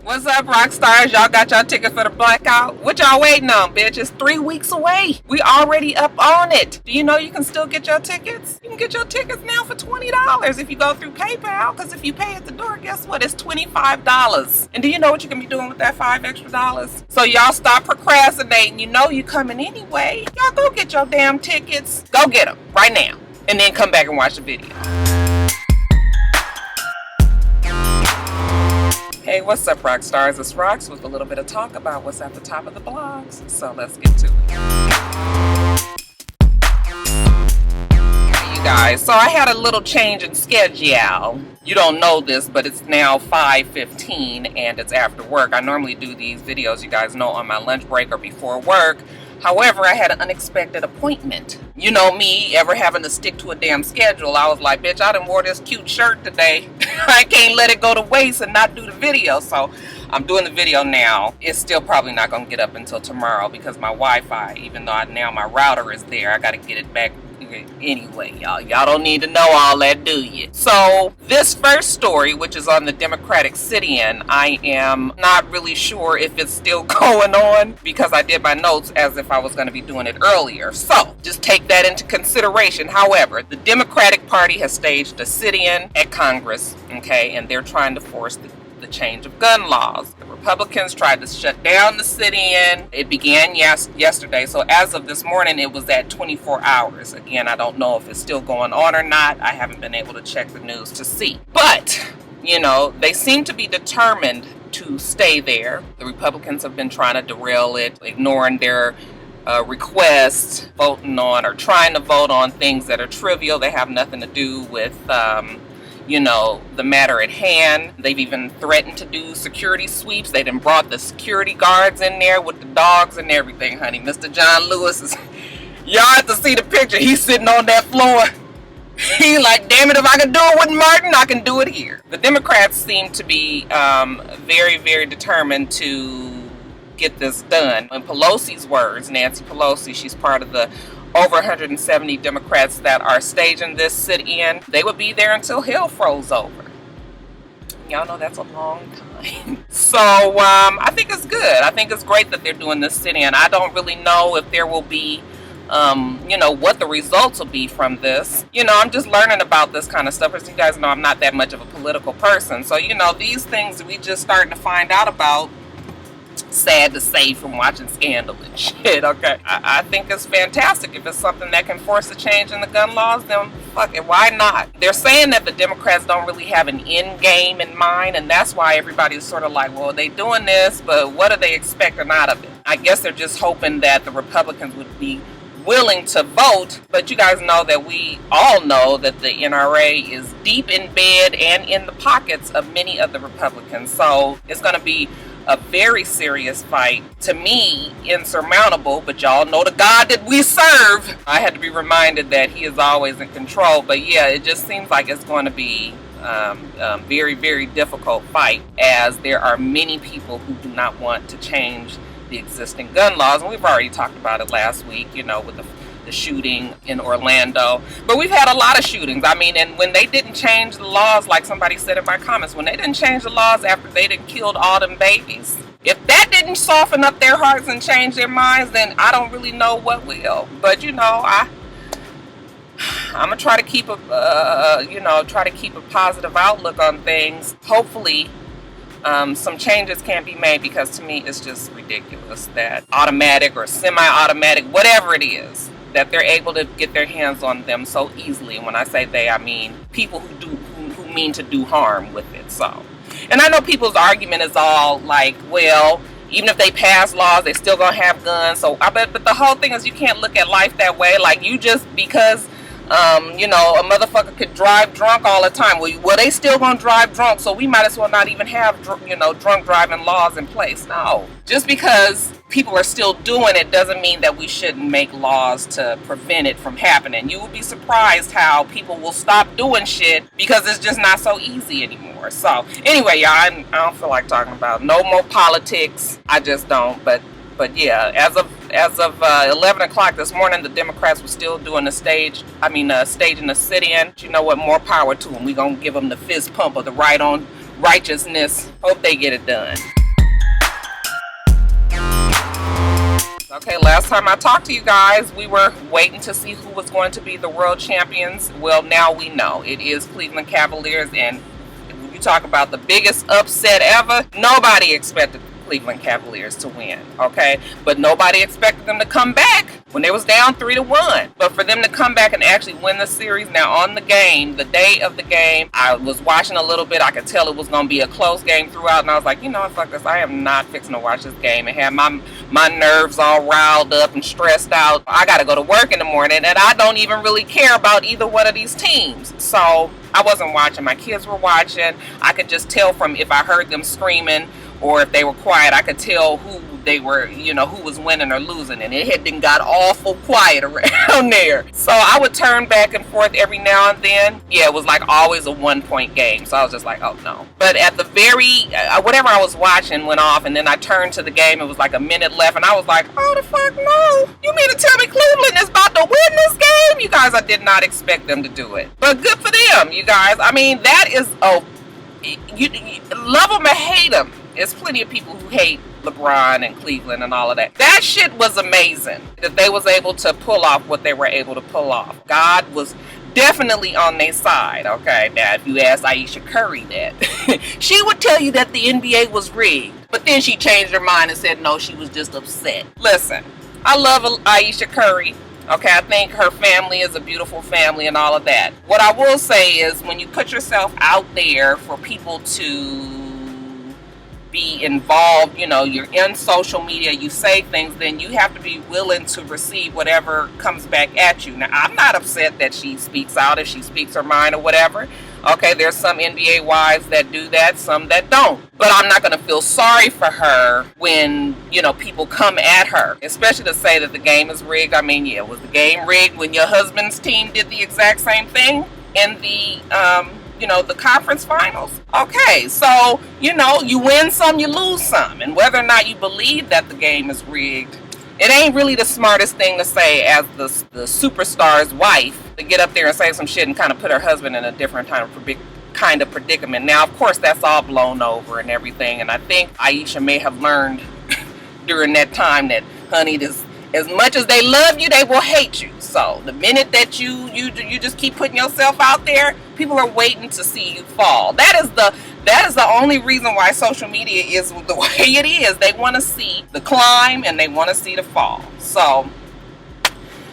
What's up, rock stars? Y'all got y'all ticket for the blackout? What y'all waiting on, bitch? It's 3 weeks away. We already up on it. Do you know you can still get your tickets? You can get your tickets now for $20 if you go through PayPal, because if you pay at the door, guess what? It's $25. And do you know what you can be doing with that $5 extra? So y'all stop procrastinating. You know you coming anyway. Y'all go get your damn tickets. Go get them right now. And then come back and watch the video. Hey, what's up, rock stars? It's Rox with a little bit of talk about what's at the top of the blogs. So let's get to it. Hey, you guys. So I had a little change in schedule. You don't know this, but it's now 5:15 and it's after work. I normally do these videos, you guys know, on my lunch break or before work. However, I had an unexpected appointment. You know me, ever having to stick to a damn schedule. I was like, bitch, I done wore this cute shirt today. I can't let it go to waste and not do the video. So I'm doing the video now. It's still probably not going to get up until tomorrow because my Wi-Fi, even though now my router is there, I got to get it back anyway, y'all don't need to know all that, do you? So this first story, which is on the DemocratSitIn, I am not really sure if it's still going on because I did my notes as if I was going to be doing it earlier. So just take that into consideration. However, the Democratic Party has staged a sit-in at Congress, okay, and they're trying to force the change of gun laws. The Republicans tried to shut down the sit-in. It began yesterday, so as of this morning it was at 24 hours. Again, I don't know if it's still going on or not. I haven't been able to check the news to see. But, you know, they seem to be determined to stay there. The Republicans have been trying to derail it, ignoring their requests, voting on or trying to vote on things that are trivial. They have nothing to do with you know, the matter at hand. They've even threatened to do security sweeps. They done brought the security guards in there with the dogs and everything, honey. Mr. John Lewis is, y'all have to see the picture. He's sitting on that floor. He like, damn it, if I can do it with Martin, I can do it here. The Democrats seem to be very, very determined to get this done. In Pelosi's words, Nancy Pelosi, she's part of the over 170 Democrats that are staging this sit-in. They would be there until hell froze over. Y'all know that's a long time. So I think it's good. I think it's great that they're doing this sit-in. I don't really know if there will be, you know, what the results will be from this. You know, I'm just learning about this kind of stuff. As you guys know, I'm not that much of a political person. So, you know, these things we just starting to find out about. Sad to say from watching Scandal and shit, okay? I think it's fantastic. If it's something that can force a change in the gun laws, then fuck it, why not? They're saying that the Democrats don't really have an end game in mind, and that's why everybody's sort of like, well, they doing this, but what are they expecting out of it? I guess they're just hoping that the Republicans would be willing to vote, but you guys know that we all know that the NRA is deep in bed and in the pockets of many of the Republicans, so it's going to be a very serious fight, to me insurmountable, but y'all know the God that we serve. I had to be reminded that he is always in control, but yeah, it just seems like it's going to be very, very difficult fight, as there are many people who do not want to change the existing gun laws, and we've already talked about it last week, you know, with the shooting in Orlando. But we've had a lot of shootings. I mean, and when they didn't change the laws, like somebody said in my comments, when they didn't change the laws after they done killed all them babies, if that didn't soften up their hearts and change their minds, then I don't really know what will. But you know, I'm gonna try to keep a you know, try to keep a positive outlook on things. Hopefully some changes can be made, because to me it's just ridiculous that automatic or semi-automatic, whatever it is, that they're able to get their hands on them so easily. And when I say they, I mean people who mean to do harm with it. So, and I know people's argument is all like, well, even if they pass laws, they're still gonna have guns. So I bet, but the whole thing is, you can't look at life that way. Like, you just, because you know, a motherfucker could drive drunk all the time. Well, they still gonna drive drunk, so we might as well not even have, you know, drunk driving laws in place. No, just because people are still doing it doesn't mean that we shouldn't make laws to prevent it from happening. You would be surprised how people will stop doing shit because it's just not so easy anymore. So anyway, y'all, I don't feel like talking about no more politics. I just don't. But yeah, as of 11 o'clock this morning, the Democrats were still doing staging the sit-in. You know what? More power to them. We gonna give them the fist pump of the right righteousness. Hope they get it done. Okay, last time I talked to you guys, we were waiting to see who was going to be the world champions. Well, now we know. It is Cleveland Cavaliers, and when you talk about the biggest upset ever, nobody expected Cleveland Cavaliers to win, okay? But nobody expected them to come back when they was down 3-1. But for them to come back and actually win the series, now on the game, the day of the game, I was watching a little bit. I could tell it was going to be a close game throughout, and I was like, you know what, fuck this. I am not fixing to watch this game and have my nerves all riled up and stressed out. I got to go to work in the morning, and I don't even really care about either one of these teams. So I wasn't watching. My kids were watching. I could just tell from if I heard them screaming or if they were quiet, I could tell who they were, you know, who was winning or losing, and it had been got awful quiet around there. So I would turn back and forth every now and then. Yeah, it was like always a 1-point game, so I was just like, oh no. But at the very, whatever I was watching went off, and then I turned to the game. It was like a minute left, and I was like, oh the fuck no. You mean to tell me Cleveland is about to win this game? You guys, I did not expect them to do it. But good for them, you guys. I mean, that is, you love them or hate them. There's plenty of people who hate LeBron and Cleveland and all of that. That shit was amazing that they was able to pull off what they were able to pull off. God was definitely on their side, okay? Now, if you ask Ayesha Curry that, she would tell you that the NBA was rigged. But then she changed her mind and said, no, she was just upset. Listen, I love Ayesha Curry. Okay, I think her family is a beautiful family and all of that. What I will say is when you put yourself out there for people to be involved, you know, you're in social media, you say things, then you have to be willing to receive whatever comes back at you. Now, I'm not upset that she speaks out if she speaks her mind or whatever. Okay, there's some NBA wives that do that, some that don't. But I'm not going to feel sorry for her when, you know, people come at her, especially to say that the game is rigged. I mean, yeah, was the game rigged when your husband's team did the exact same thing in the, you know, the conference finals? Okay, so, you know, you win some, you lose some. And whether or not you believe that the game is rigged, it ain't really the smartest thing to say as the superstar's wife, to get up there and say some shit and kind of put her husband in a different kind of predicament. Now, of course, that's all blown over and everything. And I think Ayesha may have learned during that time that, honey, this, as much as they love you, they will hate you. So the minute that you just keep putting yourself out there, people are waiting to see you fall. That is the only reason why social media is the way it is. They want to see the climb and they want to see the fall. So,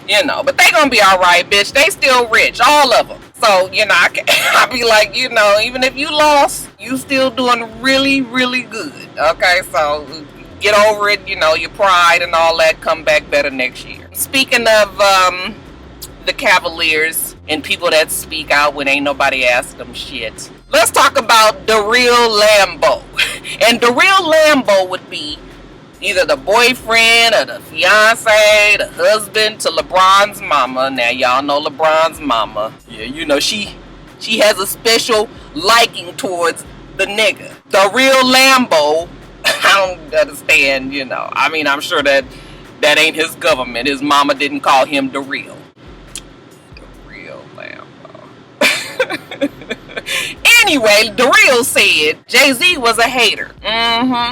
you know, but they gonna be all right, bitch. They still rich, all of them. So, you know, I be like, you know, even if you lost, you still doing really, really good. Okay, so get over it, you know, your pride and all that. Come back better next year. Speaking of the Cavaliers and people that speak out when ain't nobody asked them shit, let's talk about the real Lambo. And the real Lambo would be either the boyfriend or the fiance, the husband to LeBron's mama. Now, y'all know LeBron's mama. Yeah, you know, she has a special liking towards the nigga. The real Lambo, I don't understand, you know. I mean, I'm sure that ain't his government. His mama didn't call him the real Lambo. Anyway, the real said Jay-Z was a hater.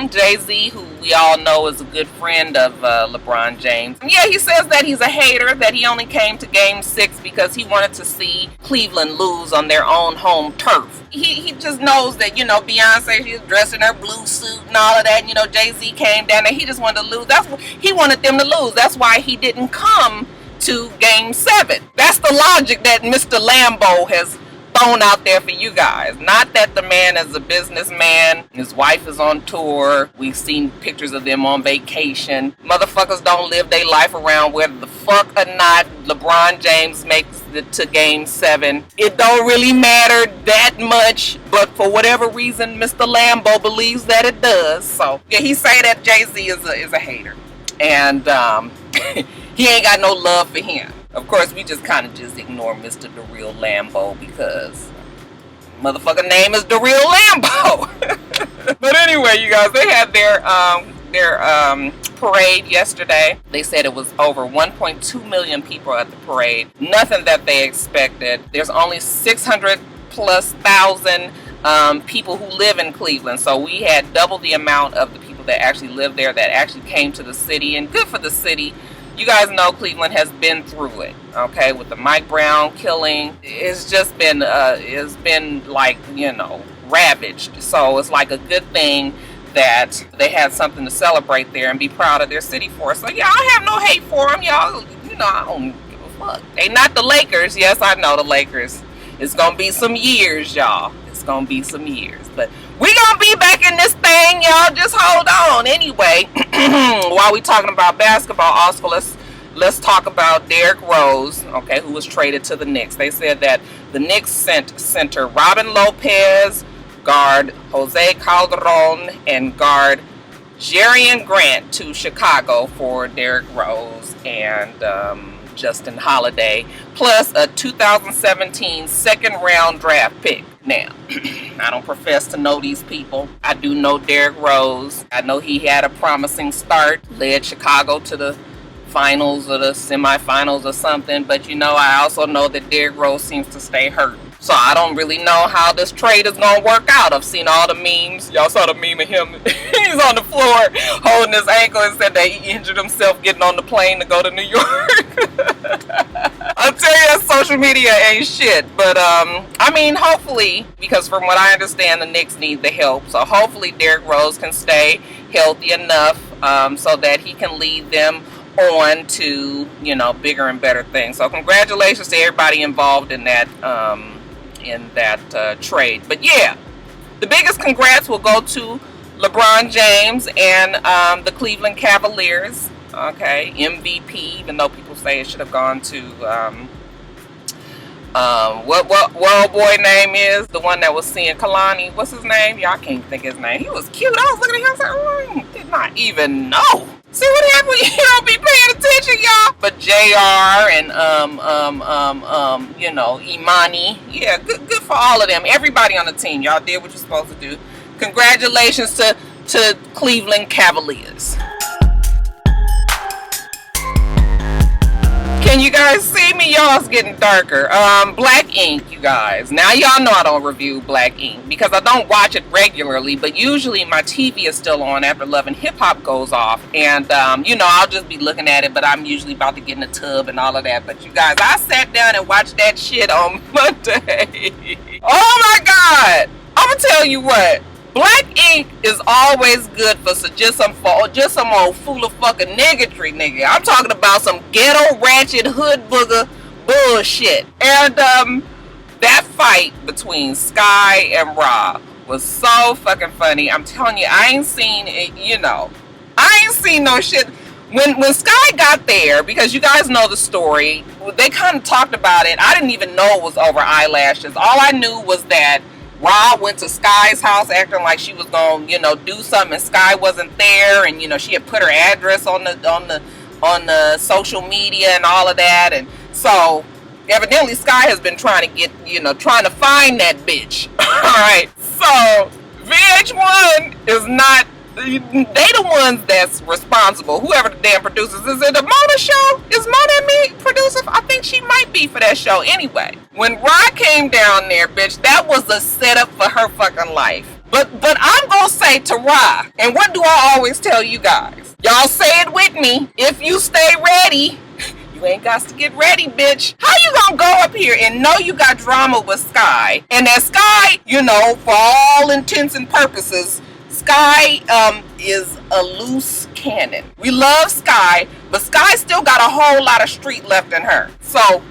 Jay-Z, who we all know is a good friend of LeBron James. Yeah, he says that he's a hater, that he only came to Game 6 because he wanted to see Cleveland lose on their own home turf. He just knows that, you know, Beyonce, she's dressed in her blue suit and all of that. And, you know, Jay-Z came down there. He just wanted to lose. That's what he wanted them to lose. That's why he didn't come to Game 7. That's the logic that Mr. Lambo has thrown out there for you guys. Not that the man is a businessman. His wife is on tour. We've seen pictures of them on vacation. Motherfuckers don't live their life around whether the fuck or not LeBron James makes it to Game 7. It don't really matter that much, but for whatever reason, Mr. Lambo believes that it does. So yeah, he say that Jay-Z is a hater, and he ain't got no love for him. Of course, we just kind of just ignore Mr. The Real Lambo because motherfucker name is The Real Lambo. But anyway, you guys, they had their parade yesterday. They said it was over 1.2 million people at the parade. Nothing that they expected. There's only 600,000+ people who live in Cleveland. So we had double the amount of the people that actually live there that actually came to the city, and good for the city. You guys know Cleveland has been through it, okay, with the Mike Brown killing. It's just been, like, you know, ravaged. So it's like a good thing that they had something to celebrate there and be proud of their city for. So yeah, I have no hate for them, y'all. You know, I don't give a fuck. They not the Lakers. Yes, I know the Lakers. It's gonna be some years, y'all. It's gonna be some years, but we gonna be back in this thing, y'all. Just hold on. Anyway, while we talking about basketball, also let's talk about Derrick Rose, okay, who was traded to the Knicks. They said that the Knicks sent center Robin Lopez, guard Jose Calderon, and guard Jerian Grant to Chicago for Derrick Rose and Justin Holiday, plus a 2017 second-round draft pick. Now, I don't profess to know these people. I do know Derrick Rose. I know he had a promising start, led Chicago to the finals or the semifinals or something, but you know, I also know that Derrick Rose seems to stay hurt. So I don't really know how this trade is going to work out. I've seen all the memes. Y'all saw the meme of him. He's on the floor holding his ankle and said that he injured himself getting on the plane to go to New York. I'll tell you that social media ain't shit. But, I mean, hopefully, because from what I understand, the Knicks need the help. So hopefully Derrick Rose can stay healthy enough so that he can lead them on to, you know, bigger and better things. So congratulations to everybody involved in that trade. But yeah, the biggest congrats will go to LeBron James and the Cleveland Cavaliers. Okay, MVP, even though people say it should have gone to what old boy name is the one that was seeing Kalani. What's his name? Y'all can't think his name. He was cute. I was looking at him and saying, did not even know. See what happened when you don't be paying attention, y'all? But JR and you know, Imani. Yeah, good for all of them. Everybody on the team. Y'all did what you're supposed to do. Congratulations to Cleveland Cavaliers. Can you guys see me? Y'all, it's getting darker. BlackInk, you guys. Now y'all know I don't review BlackInk because I don't watch it regularly, but usually my TV is still on after Love and Hip Hop goes off, and you know, I'll just be looking at it, but I'm usually about to get in the tub and all of that. But you guys, I sat down and watched that shit on Monday. Oh my God! I'm gonna tell you what. BlackInk is always good for just some old fool of fucking niggotry, nigga. I'm talking about some ghetto ratchet hood booger bullshit. And that fight between Sky and Ra was so fucking funny. I'm telling you, I ain't seen it, you know. I ain't seen no shit. When Sky got there, because you guys know the story, they kind of talked about it. I didn't even know it was over eyelashes. All I knew was that Ra went to Sky's house acting like she was gonna, you know, do something, and Sky wasn't there, and you know, she had put her address on the social media and all of that, and so evidently Sky has been trying to get, you know, trying to find that bitch. Alright, so VH1 is not, they the ones that's responsible. Whoever the damn producers is. It a Mona show? Is Mona me producer? I think she might be for that show. Anyway, when Ra came down there, bitch, that was a setup for her fucking life. But I'm gonna say to Ra, and what do I always tell you guys? Y'all say it with me. If you stay ready, you ain't got to get ready, bitch. How you gonna go up here and know you got drama with Sky, and that Sky, you know, for all intents and purposes, Sky is a loose cannon. We love Sky, but Sky still got a whole lot of street left in her. So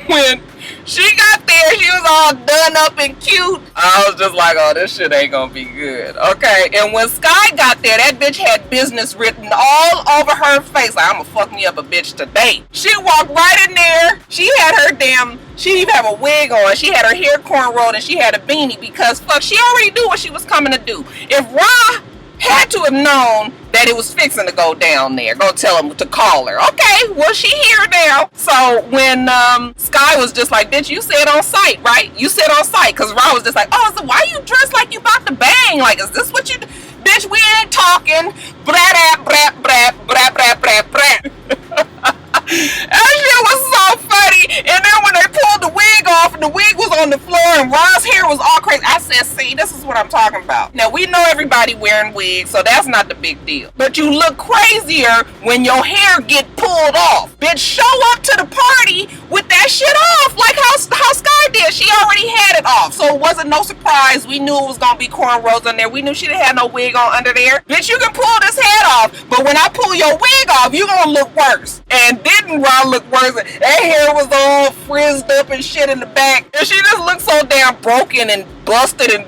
when she got there, she was all done up and cute. I was just like, oh, this shit ain't gonna be good. Okay, and when Sky got there, that bitch had business written all over her face. Like, I'm gonna fuck me up a bitch today. She walked right in there. She had her she didn't even have a wig on. She had her hair cornrowed and she had a beanie because, fuck, she already knew what she was coming to do. If Ra had to have known that it was fixing to go down there, go tell him to call her. Okay, well, she here now. So when Sky was just like, bitch, you said on site, right? You said on site, because Ra was just like, oh, so why you dressed like you about to bang? Like, is this what you do? Bitch, we ain't talking. Brat, brat, brat, brat, brat, brat, brat. That shit was so funny. And then when they pulled the wig off and the wig was on the floor and Ra's hair was all crazy. I said, see, this is what I'm talking about. Now, we know everybody wearing wigs, so that's not the big deal. But you look crazier when your hair get pulled off. Bitch, show up to the party with that shit off, like how Sky did. She already had it off, so it wasn't no surprise. We knew it was gonna be cornrows on there. We knew she didn't have no wig on under there. Bitch, you can pull this head off, but when I pull your wig off, you gonna look worse. And didn't Ra look worse? That hair was all frizzed up and shit in the back, and she just looked so damn broken and busted and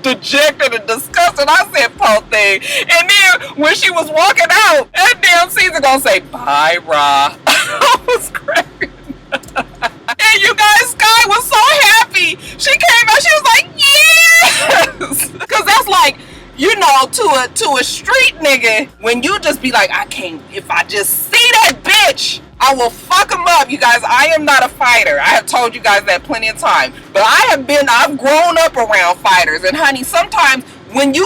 dejected and disgusted. I said, poor thing. And then when she was walking out, that damn Caesar gonna say, bye, Ra. I was cracking. And you guys, Sky was so happy. She came out, she was like, yes! Because that's like, you know, to a street nigga, when you just be like, I can't, if I just see that bitch, I will fuck him up. You guys, I am not a fighter. I have told you guys that plenty of time. But I've grown up around fighters. And honey, sometimes when you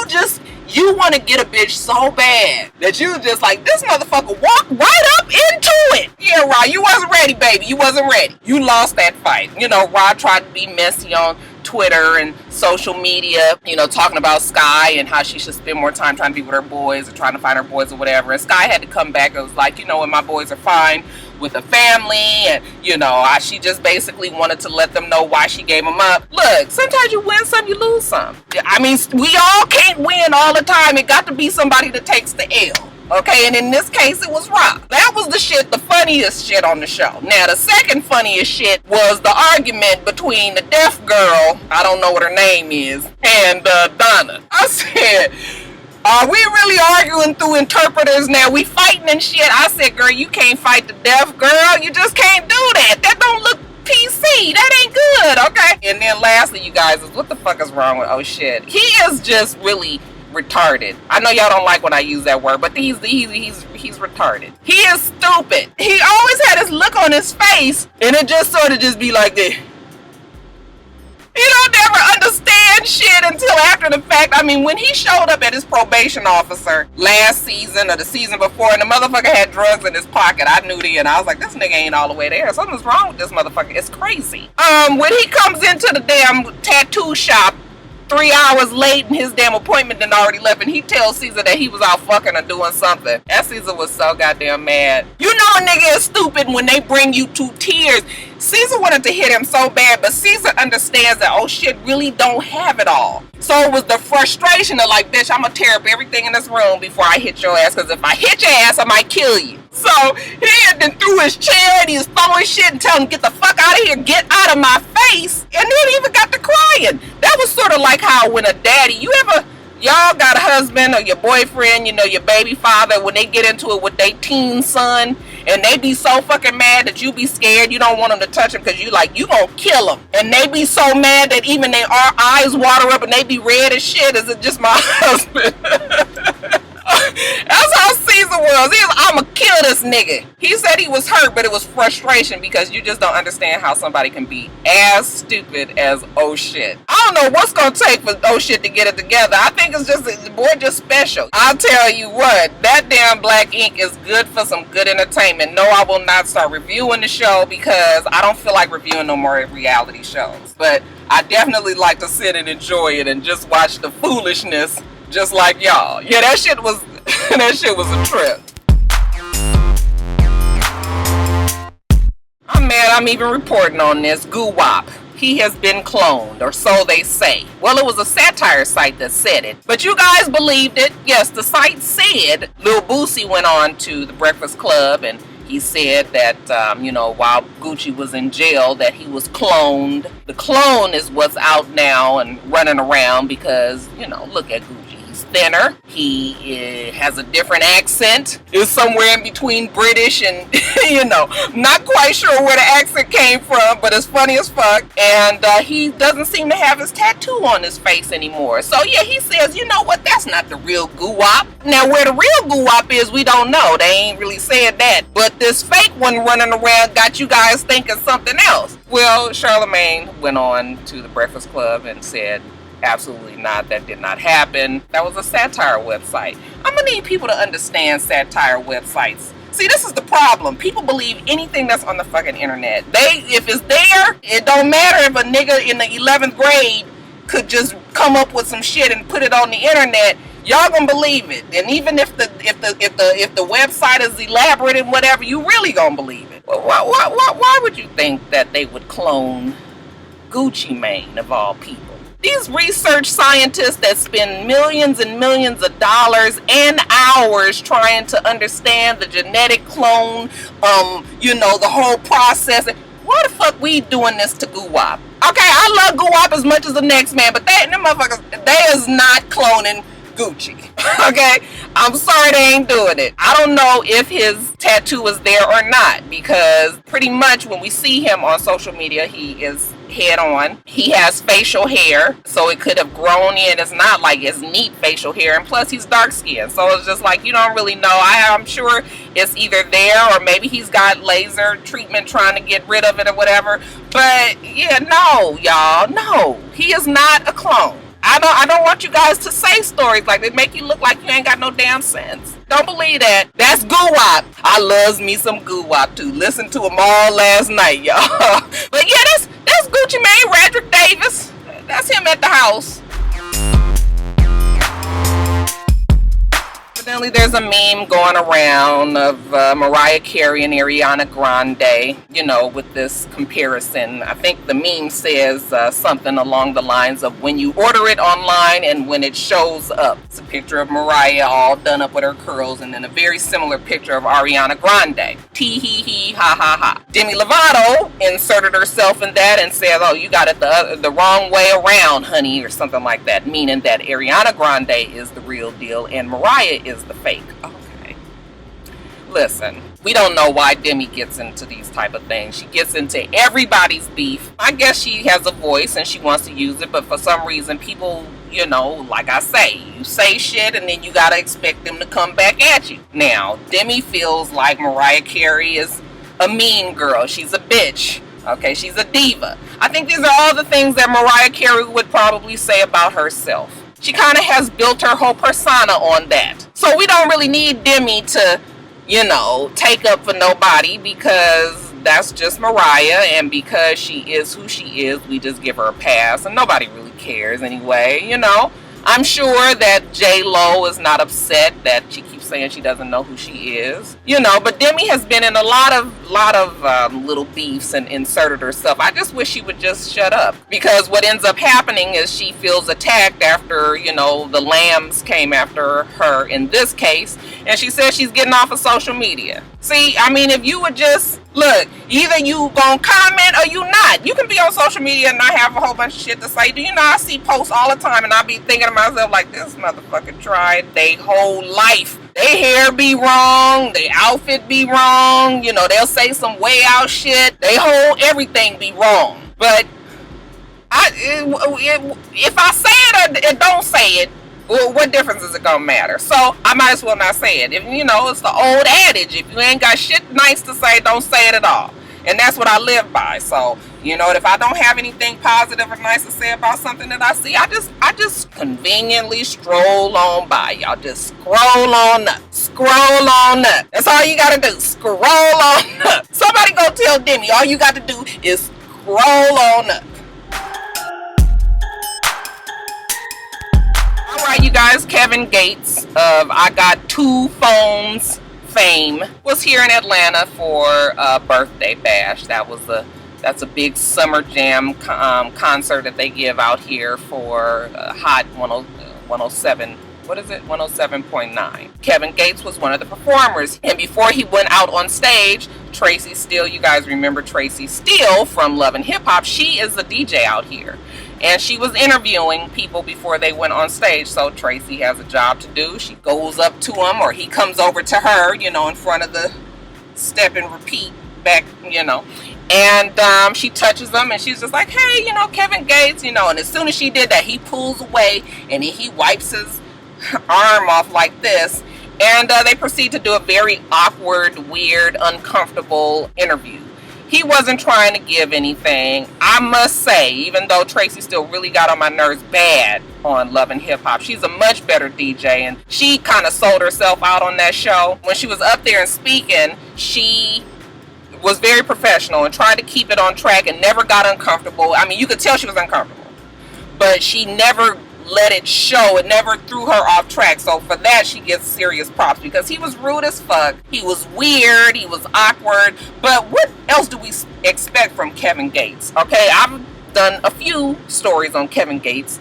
want to get a bitch so bad that you just like, this motherfucker walked right up into it. Yeah, Ra, you wasn't ready, baby. You wasn't ready. You lost that fight. You know, Ra tried to be messy on Twitter and social media, you know, talking about Sky and how she should spend more time trying to be with her boys or trying to find her boys or whatever. And Sky had to come back and was like, you know, and my boys are fine with a family, and you know, she just basically wanted to let them know why she gave them up. Look, sometimes you win some, you lose some. I mean, we all can't win all the time. It got to be somebody that takes the L. Okay, and in this case, it was Ra. That was the shit, the funniest shit on the show. Now, the second funniest shit was the argument between the deaf girl, I don't know what her name is, and Donna. I said, are we really arguing through interpreters now? We fighting and shit. I said, girl, you can't fight the deaf girl. You just can't do that. That don't look PC. That ain't good, okay? And then lastly, you guys, is what the fuck is wrong with, oh shit. He is just really retarded. I know y'all don't like when I use that word, but he's retarded. He is stupid. He always had this look on his face, and it just sort of just be like this. He don't never understand shit until after the fact. I mean, when he showed up at his probation officer last season or the season before, and the motherfucker had drugs in his pocket, I knew then. I was like, this nigga ain't all the way there. Something's wrong with this motherfucker. It's crazy. When he comes into the damn tattoo shop 3 hours late and his damn appointment done already left, and he tells Caesar that he was out fucking or doing something. That Caesar was so goddamn mad. You know a nigga is stupid when they bring you to tears. Caesar wanted to hit him so bad, but Caesar understands that, oh shit, really don't have it all. So it was the frustration of like, bitch, I'm gonna tear up everything in this room before I hit your ass, because if I hit your ass, I might kill you. So he had then threw his chair and he was throwing shit and telling him, get the fuck out of here, get out of my face. And then he even got to crying. That was sort of like how when a daddy, y'all got a husband or your boyfriend, you know, your baby father, when they get into it with their teen son, and they be so fucking mad that you be scared, you don't want them to touch him because you like, you gonna kill him. And they be so mad that even their eyes water up and they be red as shit. Is it just my husband? That's how Caesar was. He was, I'ma kill this nigga. He said he was hurt, but it was frustration because you just don't understand how somebody can be as stupid as oh shit. I don't know what's gonna take for oh shit to get it together. I think it's just, the boy just special. I'll tell you what, that damn BlackInk is good for some good entertainment. No, I will not start reviewing the show because I don't feel like reviewing no more reality shows. But I definitely like to sit and enjoy it and just watch the foolishness. Just like y'all. Yeah, that shit was a trip. I'm mad I'm even reporting on this. Guwap. He has been cloned, or so they say. Well, it was a satire site that said it, but you guys believed it. Yes, the site said Lil Boosie went on to the Breakfast Club and he said that, you know, while Gucci was in jail, that he was cloned. The clone is what's out now and running around because, you know, look at Gucci. He's thinner. He has a different accent. Is somewhere in between British and, you know, not quite sure where the accent came from, but it's funny as fuck. And he doesn't seem to have his tattoo on his face anymore. So, yeah, he says, you know what, that's not the real Guwap. Now, where the real Guwap is, we don't know. They ain't really said that. But this fake one running around got you guys thinking something else. Well, Charlemagne went on to the Breakfast Club and said, absolutely not, that did not happen. That was a satire website. I'm gonna need people to understand satire websites. See, this is the problem. People believe anything that's on the fucking internet. If it's there, it don't matter if a nigga in the 11th grade could just come up with some shit and put it on the internet. Y'all gonna believe it. And even if the website is elaborate and whatever, you really gonna believe it. Well, why would you think that they would clone Gucci Mane of all people? These research scientists that spend millions and millions of dollars and hours trying to understand the genetic clone, the whole process. Why the fuck we doing this to Guwap? Okay, I love Guwap as much as the next man, but them motherfuckers, they is not cloning Gucci. Okay, I'm sorry they ain't doing it. I don't know if his tattoo is there or not, because pretty much when we see him on social media, he is head on. He has facial hair, so it could have grown in. It's not like it's neat facial hair, and plus he's dark skinned, so it's just like you don't really know. I'm sure it's either there or maybe he's got laser treatment trying to get rid of it or whatever. But yeah, no, y'all, no, he is not a clone. I don't want you guys to say stories like they make you look like you ain't got no damn sense. Don't believe that. That's Guwap. I loves me some Guwap too. Listen to him all last night, y'all. But yeah, that's Gucci Mane, Radrick Davis. That's him at the house. Evidently, there's a meme going around of Mariah Carey and Ariana Grande, with this comparison. I think the meme says something along the lines of when you order it online and when it shows up. It's a picture of Mariah all done up with her curls, and then a very similar picture of Ariana Grande. Tee hee hee ha ha ha. Demi Lovato inserted herself in that and said, oh, you got it the wrong way around, honey, or something like that, meaning that Ariana Grande is the real deal and Mariah is the fake. Okay. Listen, we don't know why Demi gets into these type of things. She gets into everybody's beef. I guess she has a voice and she wants to use it, but for some reason people, like I say, you say shit and then you gotta expect them to come back at you. Now, Demi feels like Mariah Carey is a mean girl. She's a bitch. Okay, she's a diva. I think these are all the things that Mariah Carey would probably say about herself. She kind of has built her whole persona on that. So we don't really need Demi to, take up for nobody, because that's just Mariah, and because she is who she is, we just give her a pass, and nobody really cares anyway, I'm sure that J-Lo is not upset that she keeps saying she doesn't know who she is, but Demi has been in a lot of little beefs and inserted herself. I just wish she would just shut up, because what ends up happening is she feels attacked after, the lambs came after her in this case, and she says she's getting off of social media. See, if you would just look, either you gonna comment or you not. You can be on social media and not have a whole bunch of shit to say. Do you know I see posts all the time and I be thinking to myself like, this motherfucker tried they whole life. Their hair be wrong, their outfit be wrong, they'll say some way out shit. They whole everything be wrong. But if I say it or don't say it, well, what difference is it gonna matter? So I might as well not say it. If it's the old adage, if you ain't got shit nice to say, don't say it at all. And that's what I live by. So if I don't have anything positive or nice to say about something that I see, I just conveniently stroll on by. Y'all just scroll on up. Scroll on up. That's all you gotta do. Scroll on up. Somebody go tell Demi, all you got to do is scroll on up. Alright, you guys, Kevin Gates of I Got Two Phones fame was here in Atlanta for a birthday bash. That's a big summer jam concert that they give out here for Hot 107. What is it? 107.9. Kevin Gates was one of the performers, and before he went out on stage, Tracy Steele, you guys remember Tracy Steele from Love and Hip Hop, she is a DJ out here. And she was interviewing people before they went on stage. So Tracy has a job to do. She goes up to him, or he comes over to her, in front of the step and repeat back, And she touches him, and she's just like, hey, Kevin Gates, And as soon as she did that, he pulls away, and he wipes his arm off like this. And they proceed to do a very awkward, weird, uncomfortable interview. He wasn't trying to give anything. I must say, even though Tracy still really got on my nerves bad on Love and Hip Hop, she's a much better DJ, and she kind of sold herself out on that show. When she was up there and speaking, she was very professional and tried to keep it on track and never got uncomfortable. I mean, you could tell she was uncomfortable, but she never let it show. It never threw her off track. So for that, she gets serious props, because he was rude as fuck. He was weird. He was awkward. But what else do we expect from Kevin Gates? Okay, I've done a few stories on Kevin Gates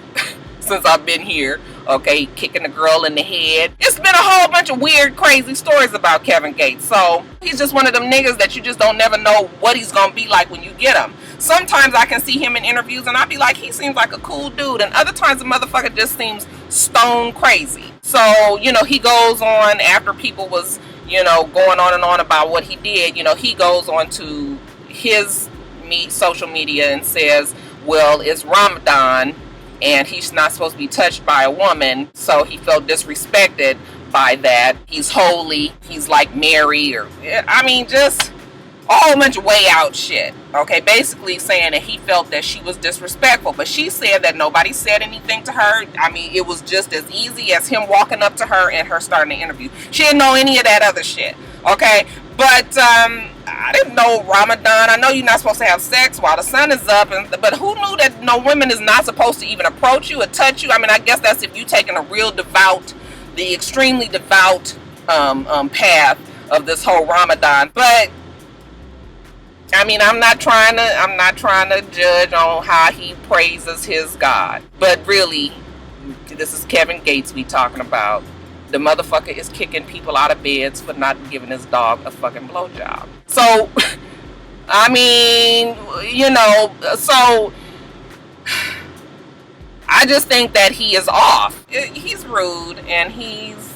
since I've been here. Okay, kicking a girl in the head. It's been a whole bunch of weird, crazy stories about Kevin Gates. So he's just one of them niggas that you just don't never know what he's gonna be like when you get him. Sometimes I can see him in interviews and I'll be like, he seems like a cool dude. And other times the motherfucker just seems stone crazy. So, you know, he goes on after people was, you know, going on and on about what he did. You know, he goes on to his social media and says, well, it's Ramadan and he's not supposed to be touched by a woman. So he felt disrespected by that. He's holy. He's like Mary, or, I mean, just a whole bunch of way out shit. Okay, basically saying that he felt that she was disrespectful, but she said that nobody said anything to her. I mean, it was just as easy as him walking up to her and her starting the interview. She didn't know any of that other shit. Okay, but I didn't know Ramadan. I know you're not supposed to have sex while the sun is up, but who knew that no women is not supposed to even approach you or touch you? I mean, I guess that's if you taking a real devout, the extremely devout path of this whole Ramadan. But I mean, I'm not trying to judge on how he praises his God. But really, this is Kevin Gates we talking about. The motherfucker is kicking people out of beds for not giving his dog a fucking blowjob. So, I mean, you know, so I just think that he is off. He's rude, and he's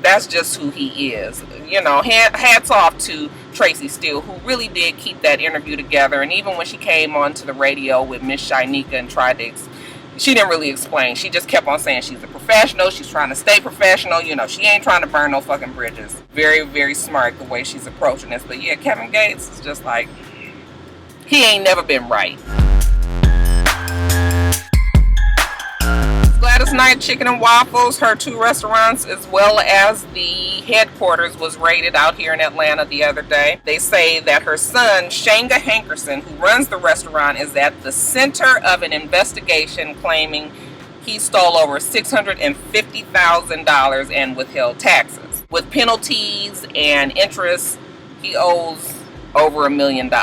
that's just who he is. You know, hats off to Tracy Steele, who really did keep that interview together. And even when she came onto the radio with Miss Shinika and tried to she didn't really explain. She just kept on saying she's a professional. She's trying to stay professional. You know, she ain't trying to burn no fucking bridges. Very, very smart the way she's approaching this. But yeah, Kevin Gates is just like, he ain't never been right. Gladys Knight Chicken and Waffles, her 2 restaurants as well as the headquarters was raided out here in Atlanta the other day. They say that her son, Shanga Hankerson, who runs the restaurant, is at the center of an investigation claiming he stole over $650,000 and withheld taxes. With penalties and interest, he owes over $1 million.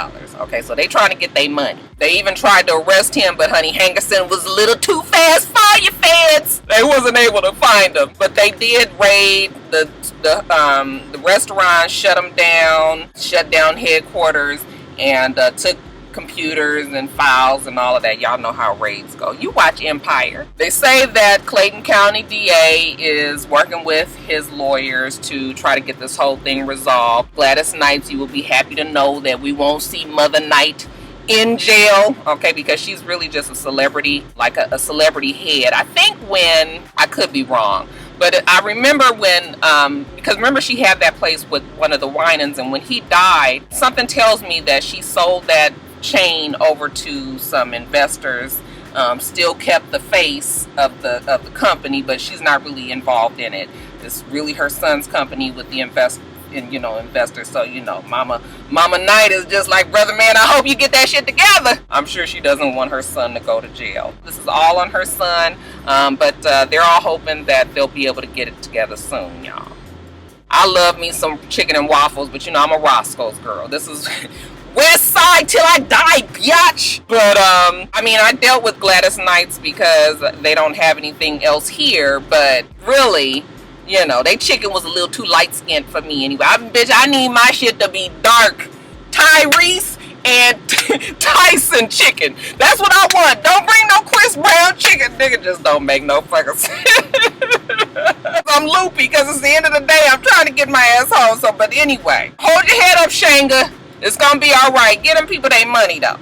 Okay, so they trying to get their money. They even tried to arrest him, but honey, Hankerson was a little too fast for you feds. They wasn't able to find him, but they did raid the restaurant, shut down headquarters, and took computers and files and all of that. Y'all know how raids go. You watch Empire. They say that Clayton County DA is working with his lawyers to try to get this whole thing resolved. Gladys Knight, you will be happy to know that we won't see Mother Knight in jail, okay, because she's really just a celebrity, like a celebrity head. I think when, I could be wrong, but I remember when, because remember she had that place with one of the Winans, and when he died, something tells me that she sold that chain over to some investors, still kept the face of the company, but she's not really involved in it. It's really her son's company with the investors. So Mama Knight is just like, brother man, I hope you get that shit together. I'm sure she doesn't want her son to go to jail. This is all on her son, but they're all hoping that they'll be able to get it together soon, y'all. I love me some chicken and waffles, but I'm a Roscoe's girl. This is West Side till I die, biatch. But I dealt with Gladys Knights because they don't have anything else here. But really, they chicken was a little too light skinned for me anyway. I need my shit to be dark Tyrese and Tyson chicken. That's what I want. Don't bring no Chris Brown chicken. Nigga just don't make no fucking sense. I'm loopy because it's the end of the day. I'm trying to get my ass home. But anyway, hold your head up, Shanga. It's gonna be all right. Get them people their money though.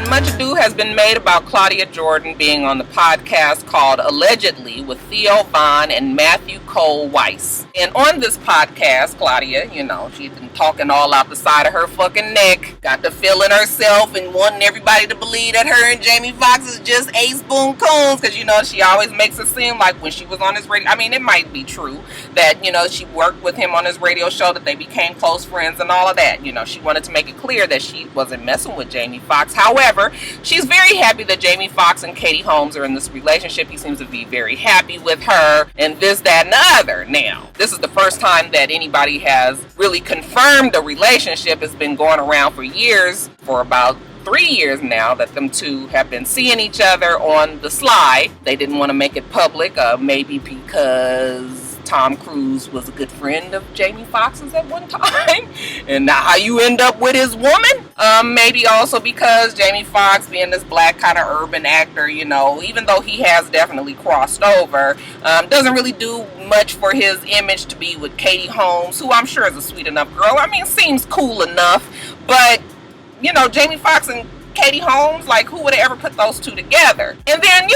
Much ado has been made about Claudia Jordan being on the podcast called Allegedly with Theo Von and Matthew Cole Weiss. And on this podcast, Claudia, she's been talking all out the side of her fucking neck, got to feeling herself and wanting everybody to believe that her and Jamie Foxx is just ace boon coons, because, she always makes it seem like when she was on his radio, it might be true that, she worked with him on his radio show, that they became close friends and all of that. She wanted to make it clear that she wasn't messing with Jamie Foxx. However, she's very happy that Jamie Foxx and Katie Holmes are in this relationship. He seems to be very happy with her and this, that, and the other. Now, this is the first time that anybody has really confirmed a relationship. It's been going around for years, for about 3 years now, that them two have been seeing each other on the sly. They didn't want to make it public, maybe because Tom Cruise was a good friend of Jamie Foxx's at one time, and now how you end up with his woman. Maybe also because Jamie Foxx, being this black kind of urban actor, even though he has definitely crossed over, doesn't really do much for his image to be with Katie Holmes, who I'm sure is a sweet enough girl. Seems cool enough, but Jamie Foxx and Katie Holmes, who would have ever put those two together? And then,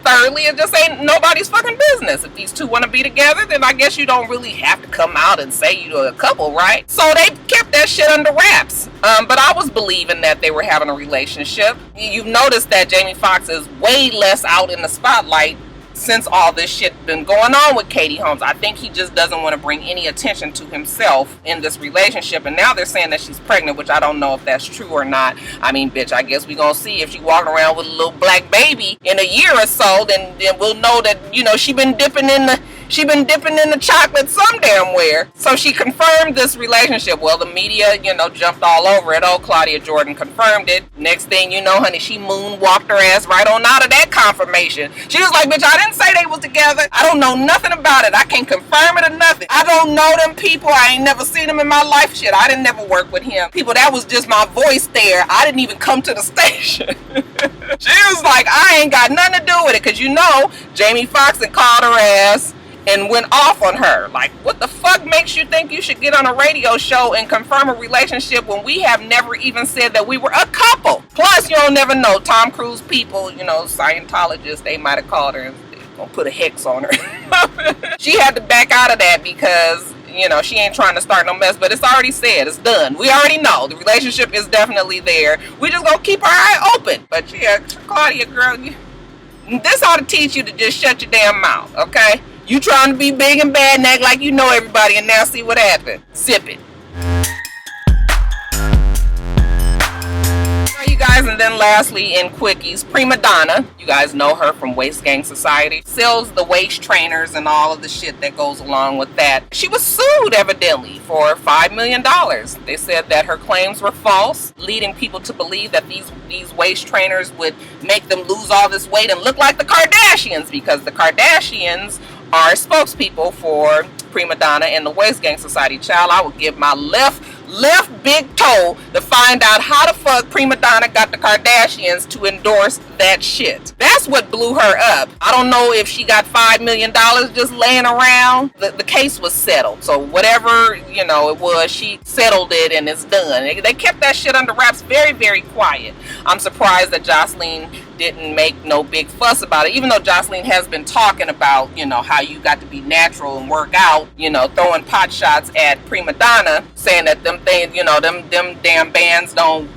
thirdly, it just ain't nobody's fucking business. If these two want to be together, then I guess you don't really have to come out and say you're a couple, right? So they kept that shit under wraps. But I was believing that they were having a relationship. You've noticed that Jamie Foxx is way less out in the spotlight since all this shit been going on with Katie Holmes. I think he just doesn't want to bring any attention to himself in this relationship. And now they're saying that she's pregnant, which I don't know if that's true or not. Bitch, I guess we gonna see if she walking around with a little black baby in a year or so, then we'll know that, she been dipping in the chocolate some damn where. So she confirmed this relationship. Well, the media, jumped all over it. Oh, Claudia Jordan confirmed it. Next thing you know, honey, she moonwalked her ass right on out of that confirmation. She was like, bitch, I didn't say they was together. I don't know nothing about it. I can't confirm it or nothing. I don't know them people. I ain't never seen them in my life. Shit, I didn't never work with him. People, that was just my voice there. I didn't even come to the station. She was like, I ain't got nothing to do with it, because Jamie Foxx had called her ass and went off on her. What the fuck makes you think you should get on a radio show and confirm a relationship when we have never even said that we were a couple? Plus, you don't never know. Tom Cruise people, Scientologists, they might have called her and gonna put a hex on her. She had to back out of that because, she ain't trying to start no mess, but it's already said. It's done. We already know. The relationship is definitely there. We just gonna keep our eye open. But yeah, Claudia, girl, this ought to teach you to just shut your damn mouth, okay? You trying to be big and bad and act like you know everybody, and now see what happened. Sip it. All right, you guys, and then lastly, in quickies, Prima Donna. You guys know her from Waist Gang Society. Sells the waist trainers and all of the shit that goes along with that. She was sued, evidently, for $5 million. They said that her claims were false, leading people to believe that these waist trainers would make them lose all this weight and look like the Kardashians, because the Kardashians are spokespeople for Prima Donna and the Waist Gang Society. Child, I would give my left big toe to find out how the fuck Prima Donna got the Kardashians to endorse that shit. That's what blew her up. I don't know if she got $5 million just laying around. The case was settled. So whatever, it was, she settled it and it's done. They kept that shit under wraps, very, very quiet. I'm surprised that Jocelyn didn't make no big fuss about it, even though Jocelyn has been talking about, how you got to be natural and work out, throwing pot shots at Prima Donna, saying that them things, them damn bands don't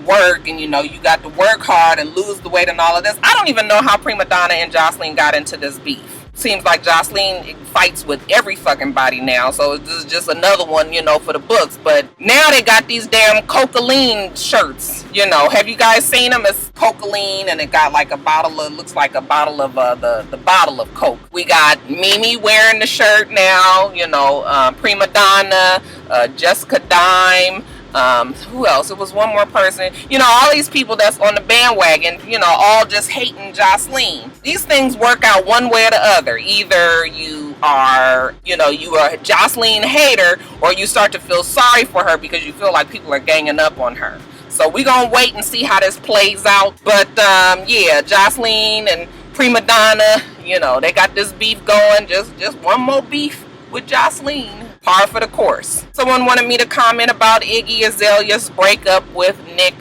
work, and you got to work hard and lose the weight and all of this. I don't even know how Prima Donna and Jocelyn got into this beef. Seems like Jocelyn fights with every fucking body now, so this is just another one, for the books. But now they got these damn Cokealina shirts, Have you guys seen them? It's Cokealina, and it got like a bottle of, looks like a bottle of the bottle of Coke. We got Mimi wearing the shirt now, Prima Donna, Jessica Dime. Who else? It was one more person. All these people that's on the bandwagon, all just hating Jocelyn. These things work out one way or the other. Either you are, you are a Jocelyn hater, or you start to feel sorry for her because you feel like people are ganging up on her. So we're going to wait and see how this plays out. But, yeah, Jocelyn and Prima Donna, they got this beef going. Just one more beef with Jocelyn. Par for the course. Someone wanted me to comment about Iggy Azalea's breakup with Nick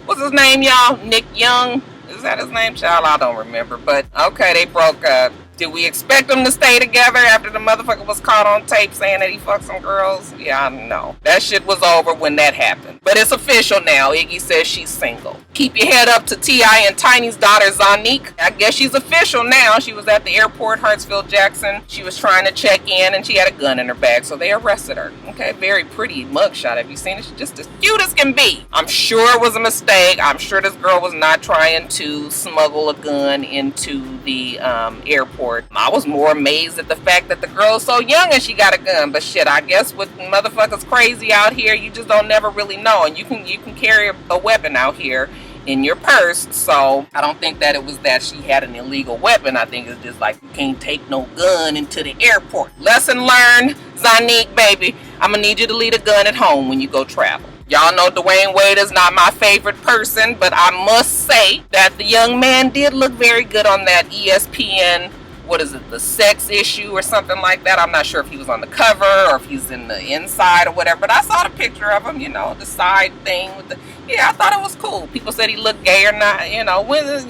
What's his name, y'all? Nick Young? Is that his name, child? I don't remember. But okay, they broke up. Did we expect them to stay together after the motherfucker was caught on tape saying that he fucked some girls? Yeah, I know. That shit was over when that happened. But it's official now. Iggy says she's single. Keep your head up to T.I. and Tiny's daughter, Zanique. I guess she's official now. She was at the airport, Hartsfield Jackson. She was trying to check in and she had a gun in her bag, so they arrested her. Okay, very pretty mugshot. Have you seen it? She's just as cute as can be. I'm sure it was a mistake. I'm sure this girl was not trying to smuggle a gun into the airport. I was more amazed at the fact that the girl's so young and she got a gun. But shit, I guess with motherfuckers crazy out here, you just don't never really know. And you can carry a weapon out here in your purse. So I don't think that it was that she had an illegal weapon. I think it's just like you can't take no gun into the airport. Lesson learned, Zanique, baby. I'm gonna need you to leave a gun at home when you go travel. Y'all know Dwayne Wade is not my favorite person, but I must say that the young man did look very good on that ESPN, what is it, the sex issue or something like that. I'm not sure if he was on the cover or if he's in the inside or whatever, but I saw the picture of him, you know, the side thing with the, yeah, I thought it was cool. People said he looked gay or not, you know,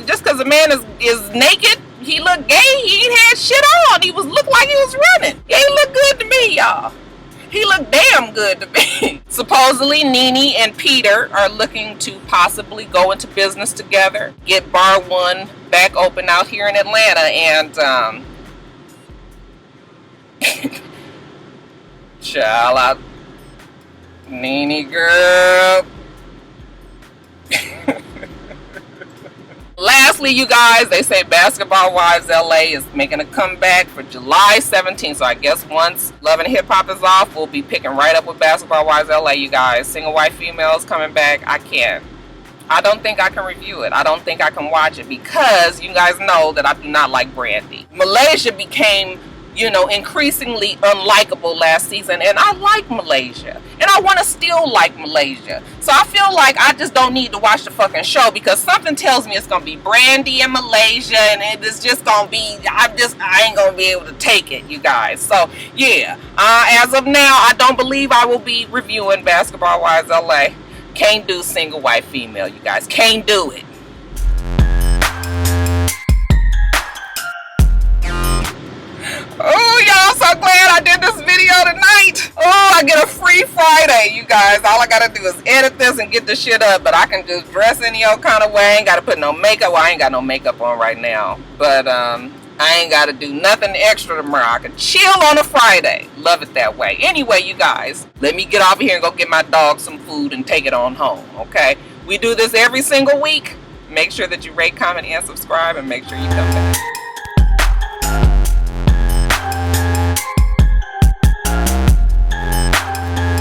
just because a man is naked, he looked gay, he ain't had shit on. He looked like he was running. Yeah, he looked good to me, y'all. He looked damn good to me. Supposedly, Nene and Peter are looking to possibly go into business together, get Bar One back open out here in Atlanta, and child out, Nene girl. Lastly, you guys, they say Basketball Wives LA is making a comeback for July 17th. So I guess once Love and Hip Hop is off, we'll be picking right up with Basketball Wives LA, you guys. Single white females coming back. I don't think I can review it. I don't think I can watch it because you guys know that I do not like Brandy. Malaysia became, you know, increasingly unlikable last season, and I like Malaysia, and I want to still like Malaysia. So I feel like I just don't need to watch the fucking show because something tells me it's gonna be Brandy and Malaysia, and it's just gonna be, I ain't gonna be able to take it, you guys. So yeah, as of now, I don't believe I will be reviewing Basketball Wives LA. Can't do single white female, you guys. Can't do it. Oh, y'all, so glad I did this video tonight. Oh, I get a free Friday, you guys. All I gotta do is edit this and get the shit up, but I can just dress any old kind of way. I ain't gotta put no makeup. Well, I ain't got no makeup on right now, but I ain't gotta do nothing extra tomorrow. I can chill on a Friday. Love it that way. Anyway, you guys, let me get off of here and go get my dog some food and take it on home, okay? We do this every single week. Make sure that you rate, comment, and subscribe, and make sure you come back.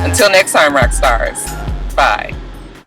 Until next time, rock stars. Bye.